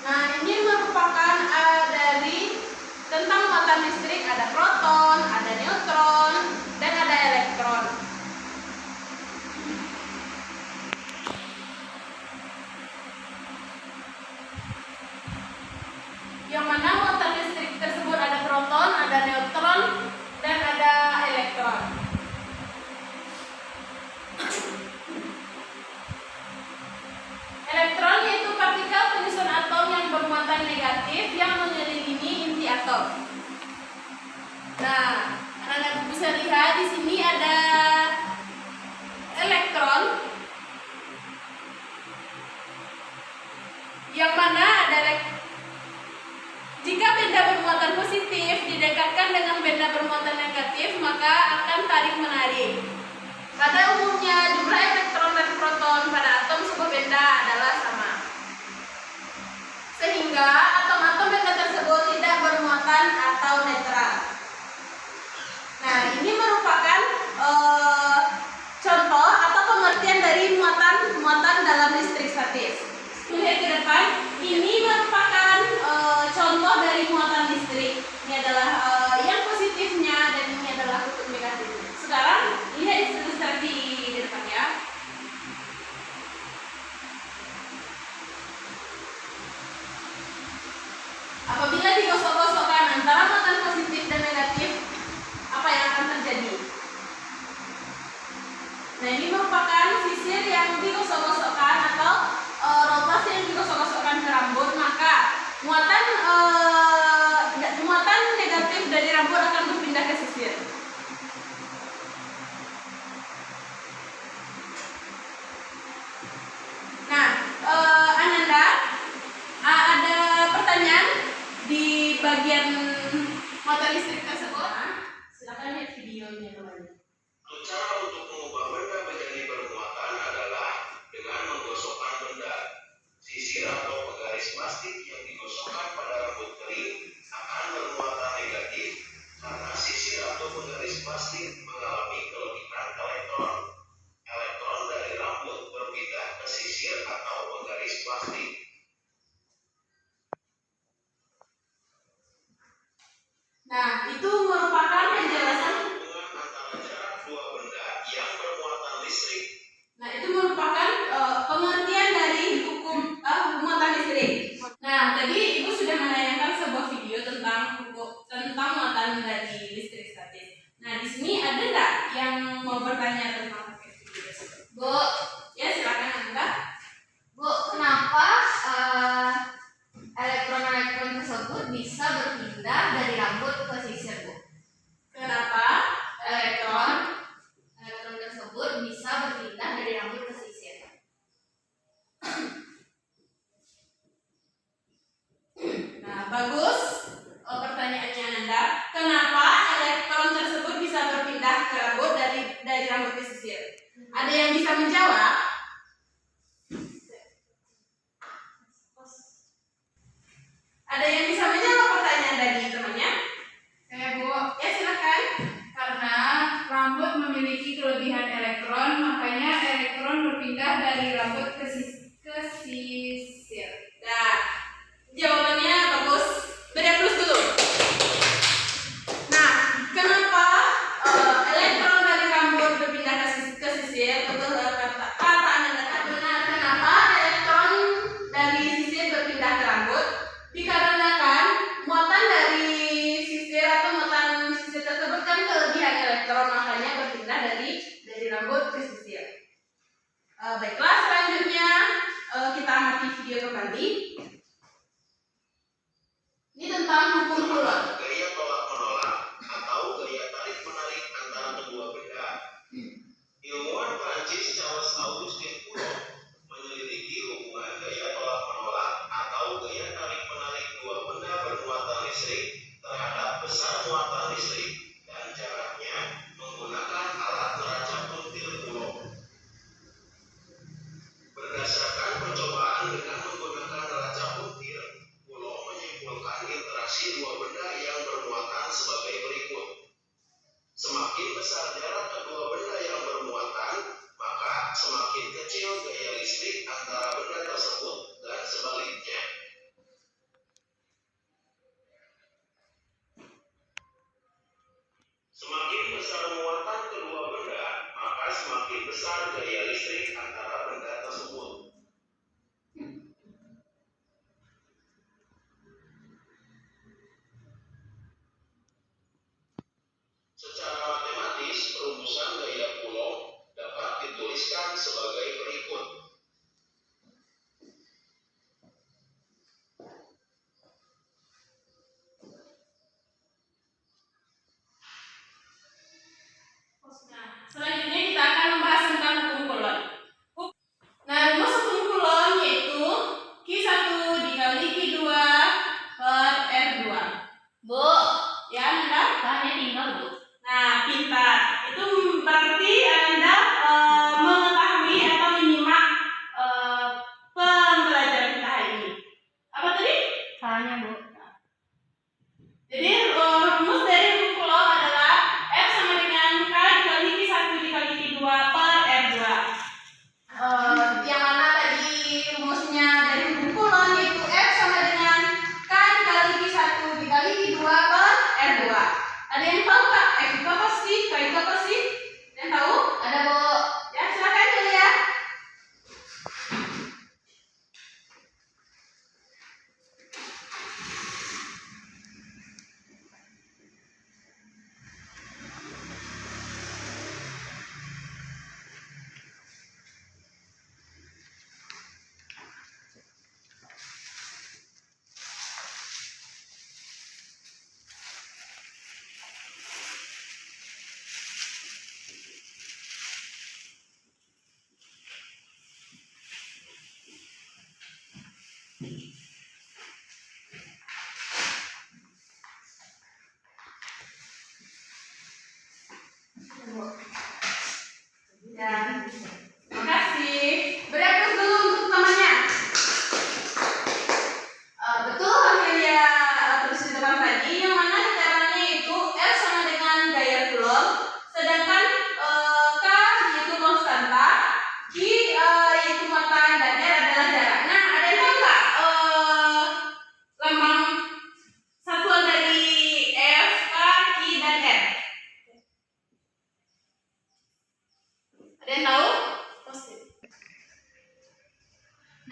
Nah, ini merupakan dari tentang muatan listrik, ada proton, ada neutron, dan ada elektron. Yang mana muatan listrik tersebut ada proton, ada neutron, dan ada elektron. Elektron yaitu partikel penyusun atom yang bermuatan negatif yang mengelilingi inti atom. Nah, anak-anak bisa lihat di sini ada elektron. benda bermuatan negatif, maka akan tarik-menarik. Pada umumnya, jumlah elektron dan proton pada atom sebuah benda adalah sama. Sehingga atom-atom benda tersebut tidak bermuatan atau netral. Nah, ini merupakan contoh atau pengertian dari muatan dalam listrik statis. Lihat ke depan, ini merupakan contoh dari muatan listrik. Ini adalah yang positifnya dan ini adalah kutub negatifnya. Sekarang lihat ilustrasi di depan ya. Apabila digosok-gosokkan antara muatan positif dan negatif, apa yang akan terjadi? Nah, ini merupakan sisir yang digosok-gosokkan atau rotasi yang digosok-gosokkan ke rambut, maka muatan negatif dari rambut akan berpindah ke sisir. Nah, Ananda, ada pertanyaan di bagian motor listrik tersebut? Silakan lihat videonya kembali. Cara untuk mengubah benda menjadi bermuatan adalah dengan menggosokkan benda. Sisir atau penggaris plastik yang digosokkan pada rambut kering akan bermuatan negatif karena sisir atau penggaris plastik mengalami kelebihan elektron. Elektron dari rambut berpindah ke sisir atau penggaris plastik. Nah, itu merupakan penjelasan. Nah, itu merupakan pengertian dari hukum muatan listrik. Nah, tadi Ibu sudah menayangkan sebuah video tentang muatan dari listrik statis. Nah, di sini ada nggak yang mau bertanya tentang video tersebut? Bu, Ya, silakan Anda. Bu, kenapa elektron-elektron tersebut bisa berpindah dari rambut ke sisir, Bu? Kenapa Elektron tersebut bisa berpindah dari rambut ke sisir. Nah, bagus pertanyaannya Anda. Kenapa elektron tersebut bisa berpindah ke rambut dari rambut ke sisir? Ada yang bisa menjawab? Ada yang bisa menjawab pertanyaan dari temannya? Saya, Bu. Ya, silakan. Karena rambut memiliki kelebihan elektron, makanya elektron berpindah dari rambut ke sisir. Nah, jawabannya bagus. Beri plus dulu. Nah, kenapa elektron dari rambut berpindah ke sisir? Betul kata Anda benar. Kenapa elektron dari sisir berpindah ke rambut? Dikarenakan muatan dari sisir atau muatan sisir tersebut kan kelebihan elektron, makanya berpindah dari rambut ke sisir. Baiklah, selanjutnya kita amati video kembali. Ini tentang hukum Coulomb. Gaya tolak-menolak atau gaya tarik-menarik antara kedua benda. Ilmuwan Prancis Charles Auguste Coulomb menyelidiki hubungan gaya tolak-menolak atau gaya tarik-menarik dua benda bermuatan listrik terhadap besar muatan listrik dan jaraknya menggunakan alat neraca puntir Coulomb. Berdasarkan percobaan dengan menggunakan neraca puntir, Coulomb menyimpulkan interaksi dua benda yang bermuatan sebagai berikut. Semakin besar jarak kedua benda yang bermuatan, maka semakin kecil gaya listrik antara benda tersebut dan sebaliknya. Semakin besar muatan kedua benda, maka semakin besar gaya listrik antara benda tersebut. Secara matematis, perumusan gaya Coulomb dapat dituliskan sebagai berikut.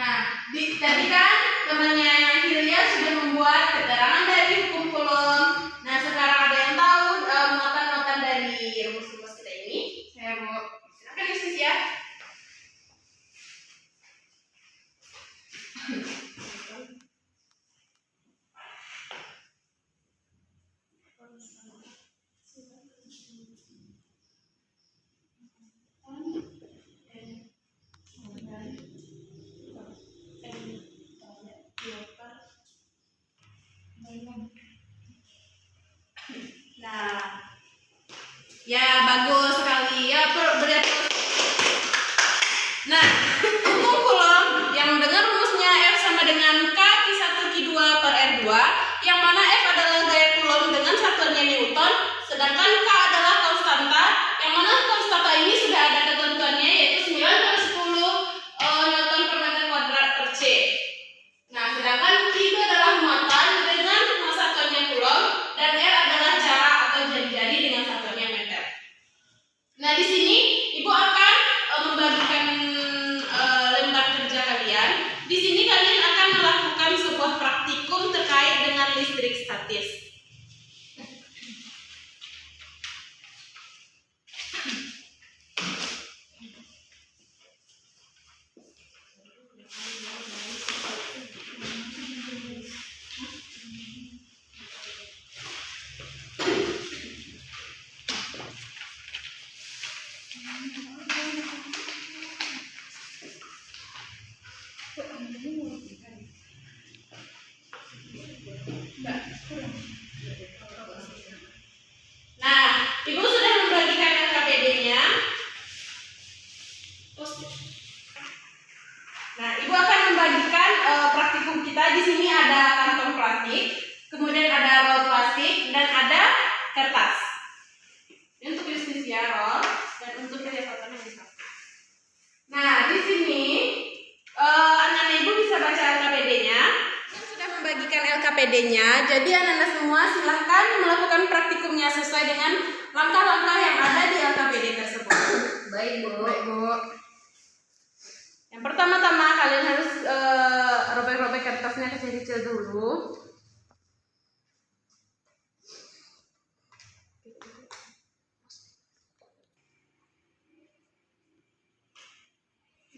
Tadi kan temannya Hilya sudah membuat keterangan dari hukum Coulomb. Nah, sekarang ada yang tahu muatan-muatan dari rumus-rumus kita ini? Saya, Bu. Silakan Yesus ya. Nah, ya bagus sekali ya berarti. Nah, hukum Coulomb yang dengan rumusnya F sama dengan K Q1 Q2 per R2, yang mana F adalah gaya Coulomb dengan satuannya Newton, sedangkan K adalah konstanta, yang mana konstanta ini sudah ada ketentuannya yaitu 9/10 Newton per meter kuadrat per C. Nah, sedangkan Q itu adalah muatan dengan satuannya Coulomb dan R adalah jarak atau jari-jari dengan satuannya meter. Nah, di sini Ibu akan membagikan lembar kerja kalian. Di sini kalian akan melakukan sebuah praktikum terkait dengan listrik statis. Nah, Ibu sudah membagikan LKPD-nya. Nah, Ibu akan membagikan praktikum kita. Di sini ada kantong plastik, kemudian ada roll plastik dan ada kertas. Ini untuk bisnis ya, roll, dan untuk kelihatan yang bisa. Nah, di sini anak-anak Ibu bisa baca LKPD-nya. Sudah membagikan LKPD-nya, jadi anak-anak semua silahkan melakukan praktikumnya sesuai dengan langkah-langkah yang ada di LKPD tersebut. Baik, Bu. Baik, Bu. Yang pertama-tama kalian harus robek-robek kertasnya kecil-kecil dulu.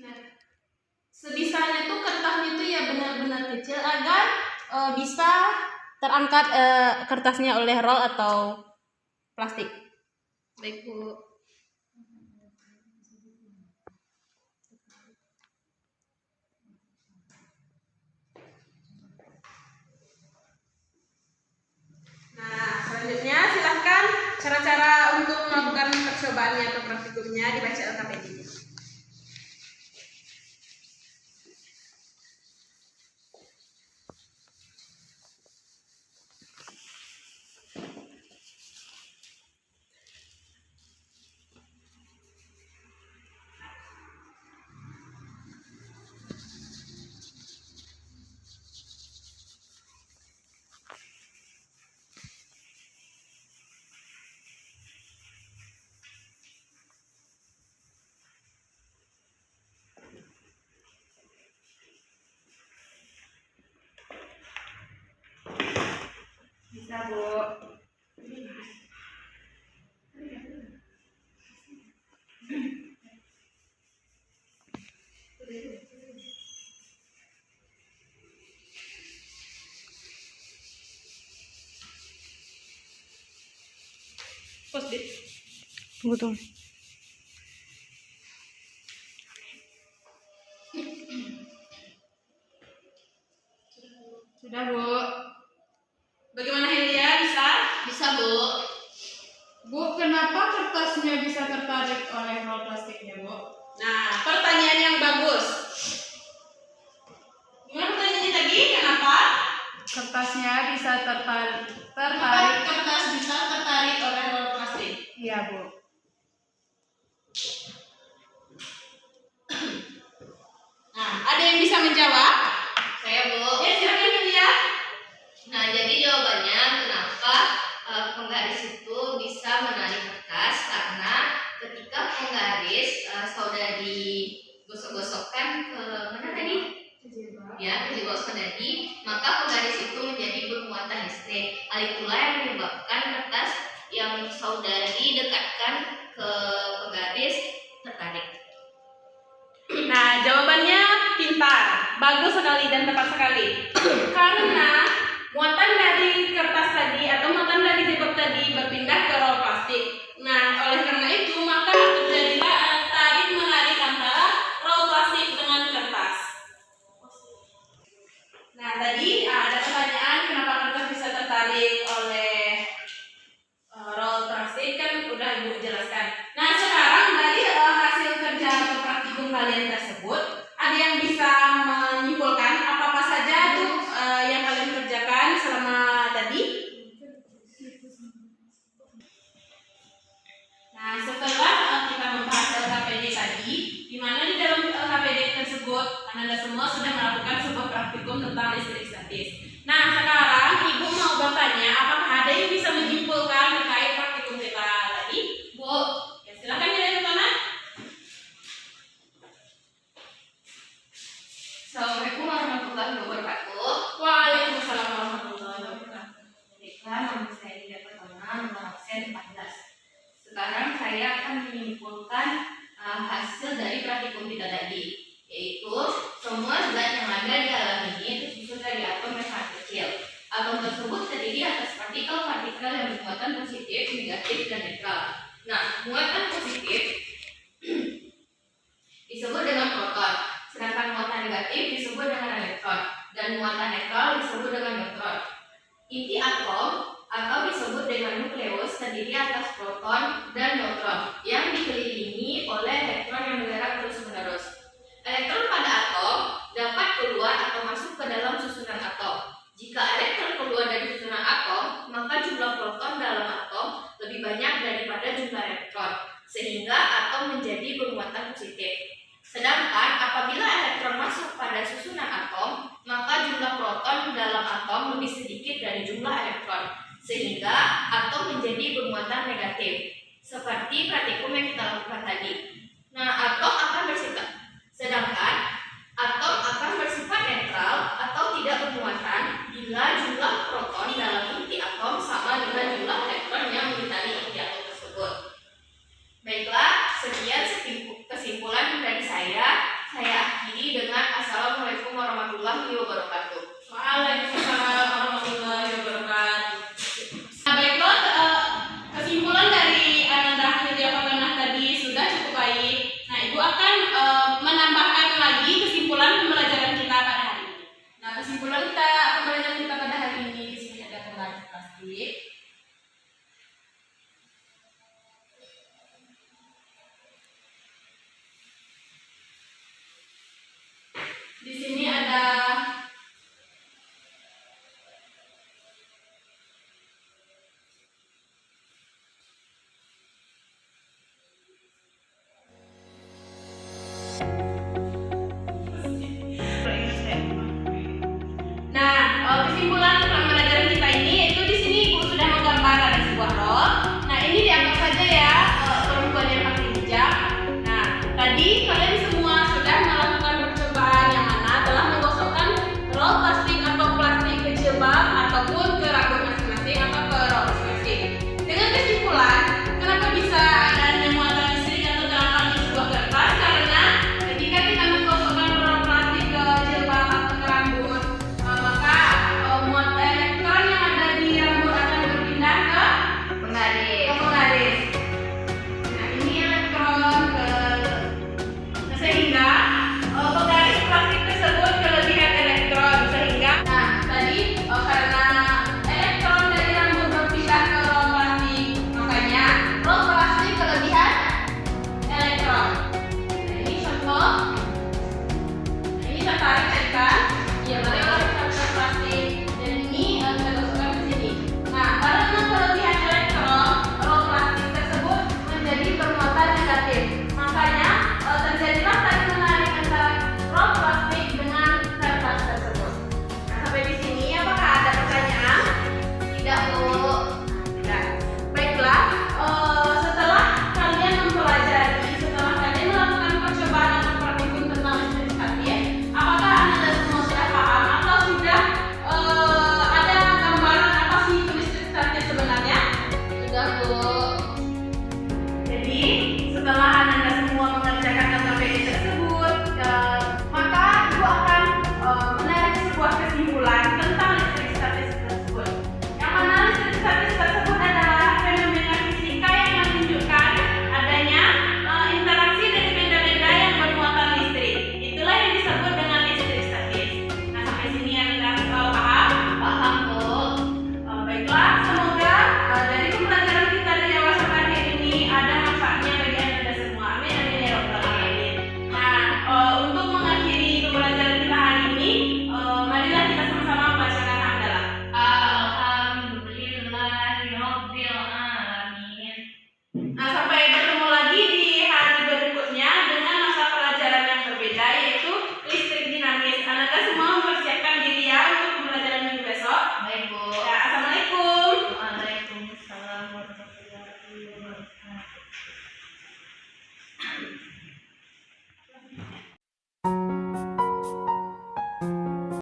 Nah, sebisanya tuh kertasnya tuh ya benar-benar kecil agar bisa terangkat kertasnya oleh roll atau plastik. Baik, Bu. Nah, selanjutnya silahkan cara-cara untuk melakukan percobaannya atau praktikumnya dibaca LKPD-nya. Bisa, Bu. Post-it. Tunggu, tunggu. Sudah, Bu. Bagaimana Hilya? Bisa? Bisa, Bu. Bu, kenapa kertasnya bisa tertarik oleh roll plastiknya, Bu? Nah, pertanyaan yang bagus. Gimana pertanyaannya tadi? Kenapa? Kertasnya bisa tertarik. Kenapa kertas bisa tertarik oleh roll plastik? Iya, Bu. Nah, ada yang bisa menjawab? Saya, Bu. Ya, silakan Hilya. Nah, jadi jawabannya kenapa penggaris itu bisa menarik kertas, karena ketika penggaris sudah digosok-gosokkan ke mana tadi? kemudian digosok tadi, maka penggaris itu menjadi bermuatan listrik. Hal itulah yang menyebabkan kertas yang saudari dekatkan ke penggaris tertarik. Nah, jawabannya pintar, bagus sekali dan tepat sekali. Karena muatan dari kertas tadi atau muatan dari jilbab tadi berpindah ke roll plastik. Nah, oleh karena itu maka terjadilah tarik menarik antara roll plastik dengan kertas. Nah, tadi ada pertanyaan kenapa kertas bisa tertarik oleh roll plastik, kan udah Ibu jelaskan. Nah, sekarang dari hasil kerja atau praktikum kalian tersebut, ada yang bisa menyimpulkan apa-apa saja tuh yang kalian kerjakan selama tadi? Nah, setelah kita membahas LKPD tadi, di mana di dalam LKPD tersebut Anda semua sudah melakukan sebuah praktikum tentang listrik statis. Nah, sekarang Ibu mau bertanya, apakah ada yang bisa menyimpulkan terkait praktikum kita tadi? Bu, ya silakan ya kanan. Assalamualaikum warahmatullahi wabarakatuh. Waalaikumsalam warahmatullahi wabarakatuh. Baiklah, nama saya Dinda Pertama, nomor absen 14. Sekarang saya akan menyimpulkan hasil dari praktikum kita tadi, yaitu semua zat yang ada di alam ini tersusun dari atom yang sangat kecil. Atom tersebut terdiri atas partikel-partikel yang bermuatan positif, negatif, dan netral. Nah, muatan positif disebut dengan proton, sedangkan muatan negatif disebut dengan elektron, dan muatan netral disebut dengan neutron. Inti atom atau disebut dengan nukleus terdiri atas proton dan neutron yang dikelilingi oleh elektron yang bergerak terus-menerus. Elektron pada atom dapat keluar atau masuk ke dalam susunan atom. Jika elektron keluar dari susunan atom, maka jumlah proton dalam atom lebih banyak daripada jumlah elektron, sehingga atom menjadi bermuatan positif. Sedangkan apabila elektron masuk pada susunan atom, maka jumlah proton dalam atom lebih sedikit dari jumlah elektron, sehingga atom menjadi bermuatan negatif. Seperti praktikum yang kita lakukan tadi. Nah, atom akan bersifat, sedangkan atom akan bersifat netral atau tidak bermuatan bila jumlah proton dalam inti atom sama dengan jumlah elektron yang mengitari inti atom tersebut. Baiklah, sekian kesimpulan dari saya. Saya akhiri dengan Assalamualaikum warahmatullahi wabarakatuh. Waalaikumsalam warahmatullahi wabarakatuh. Nah, baiklah, kesimpulan dari Ananda Hilya Fatanah tadi sudah cukup baik. Nah, Ibu akan menambahkan lagi kesimpulan pembelajaran kita pada hari ini. Nah, kesimpulan pembelajaran kita pada hari ini di sini ada pembelajaran plastik. Di sini ada